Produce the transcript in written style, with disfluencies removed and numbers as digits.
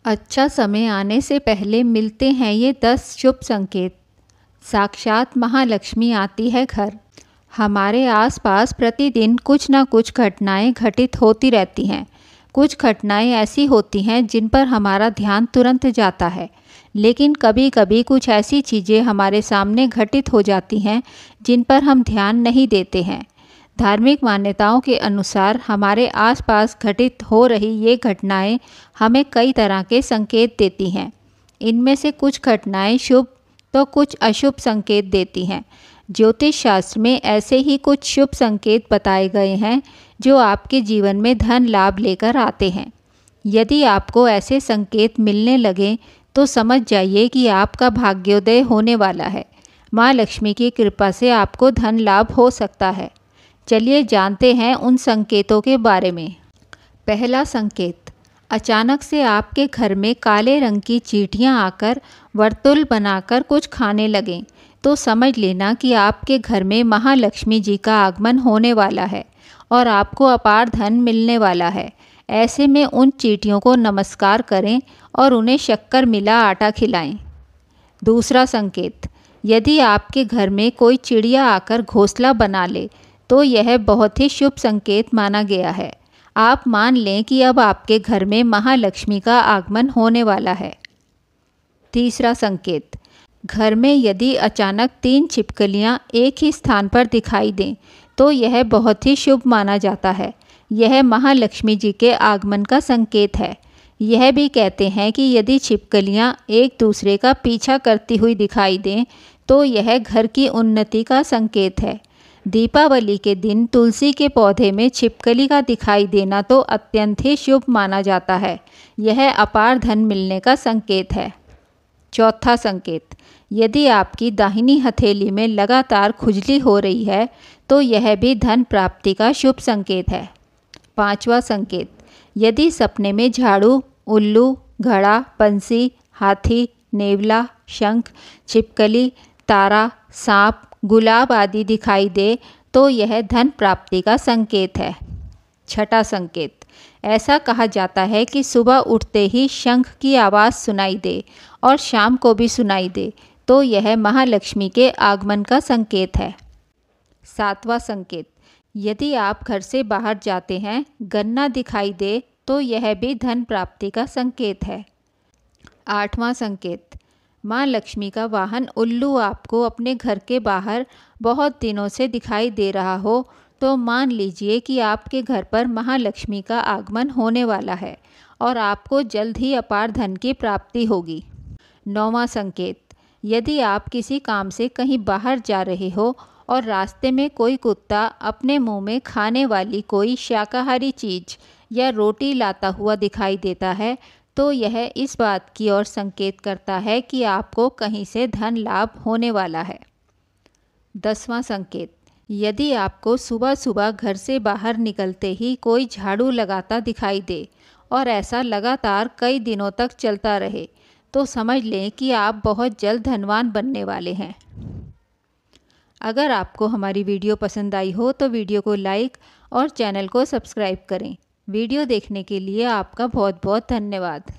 अच्छा समय आने से पहले मिलते हैं ये 10 शुभ संकेत। साक्षात महालक्ष्मी आती है घर। हमारे आसपास प्रतिदिन कुछ ना कुछ घटनाएं घटित होती रहती हैं। कुछ घटनाएं ऐसी होती हैं जिन पर हमारा ध्यान तुरंत जाता है, लेकिन कभी कभी कुछ ऐसी चीज़ें हमारे सामने घटित हो जाती हैं जिन पर हम ध्यान नहीं देते हैं। धार्मिक मान्यताओं के अनुसार हमारे आसपास घटित हो रही ये घटनाएं हमें कई तरह के संकेत देती हैं। इनमें से कुछ घटनाएं शुभ तो कुछ अशुभ संकेत देती हैं। ज्योतिष शास्त्र में ऐसे ही कुछ शुभ संकेत बताए गए हैं जो आपके जीवन में धन लाभ लेकर आते हैं। यदि आपको ऐसे संकेत मिलने लगें तो समझ जाइए कि आपका भाग्योदय होने वाला है। माँ लक्ष्मी की कृपा से आपको धन लाभ हो सकता है। चलिए जानते हैं उन संकेतों के बारे में। पहला संकेत, अचानक से आपके घर में काले रंग की चींटियां आकर वर्तुल बनाकर कुछ खाने लगें तो समझ लेना कि आपके घर में महालक्ष्मी जी का आगमन होने वाला है और आपको अपार धन मिलने वाला है। ऐसे में उन चींटियों को नमस्कार करें और उन्हें शक्कर मिला आटा खिलाएं। दूसरा संकेत, यदि आपके घर में कोई चिड़िया आकर घोंसला बना ले तो यह बहुत ही शुभ संकेत माना गया है। आप मान लें कि अब आपके घर में महालक्ष्मी का आगमन होने वाला है। तीसरा संकेत, घर में यदि अचानक 3 छिपकलियां एक ही स्थान पर दिखाई दें तो यह बहुत ही शुभ माना जाता है। यह महालक्ष्मी जी के आगमन का संकेत है। यह भी कहते हैं कि यदि छिपकलियां एक दूसरे का पीछा करती हुई दिखाई दें तो यह घर की उन्नति का संकेत है। दीपावली के दिन तुलसी के पौधे में छिपकली का दिखाई देना तो अत्यंत ही शुभ माना जाता है। यह अपार धन मिलने का संकेत है। चौथा संकेत, यदि आपकी दाहिनी हथेली में लगातार खुजली हो रही है तो यह भी धन प्राप्ति का शुभ संकेत है। पांचवा संकेत, यदि सपने में झाड़ू, उल्लू, घड़ा, बंसी, हाथी, नेवला, शंख, छिपकली, तारा, सांप, गुलाब आदि दिखाई दे तो यह धन प्राप्ति का संकेत है। छठा संकेत, ऐसा कहा जाता है कि सुबह उठते ही शंख की आवाज़ सुनाई दे और शाम को भी सुनाई दे तो यह महालक्ष्मी के आगमन का संकेत है। सातवां संकेत, यदि आप घर से बाहर जाते हैं, गन्ना दिखाई दे तो यह भी धन प्राप्ति का संकेत है। आठवां संकेत, माँ लक्ष्मी का वाहन उल्लू आपको अपने घर के बाहर बहुत दिनों से दिखाई दे रहा हो तो मान लीजिए कि आपके घर पर महालक्ष्मी का आगमन होने वाला है और आपको जल्द ही अपार धन की प्राप्ति होगी। नौवां संकेत, यदि आप किसी काम से कहीं बाहर जा रहे हो और रास्ते में कोई कुत्ता अपने मुंह में खाने वाली कोई शाकाहारी चीज़ या रोटी लाता हुआ दिखाई देता है तो यह इस बात की ओर संकेत करता है कि आपको कहीं से धन लाभ होने वाला है। 10वां संकेत, यदि आपको सुबह सुबह घर से बाहर निकलते ही कोई झाड़ू लगाता दिखाई दे और ऐसा लगातार कई दिनों तक चलता रहे तो समझ लें कि आप बहुत जल्द धनवान बनने वाले हैं। अगर आपको हमारी वीडियो पसंद आई हो तो वीडियो को लाइक और चैनल को सब्सक्राइब करें। वीडियो देखने के लिए आपका बहुत बहुत धन्यवाद।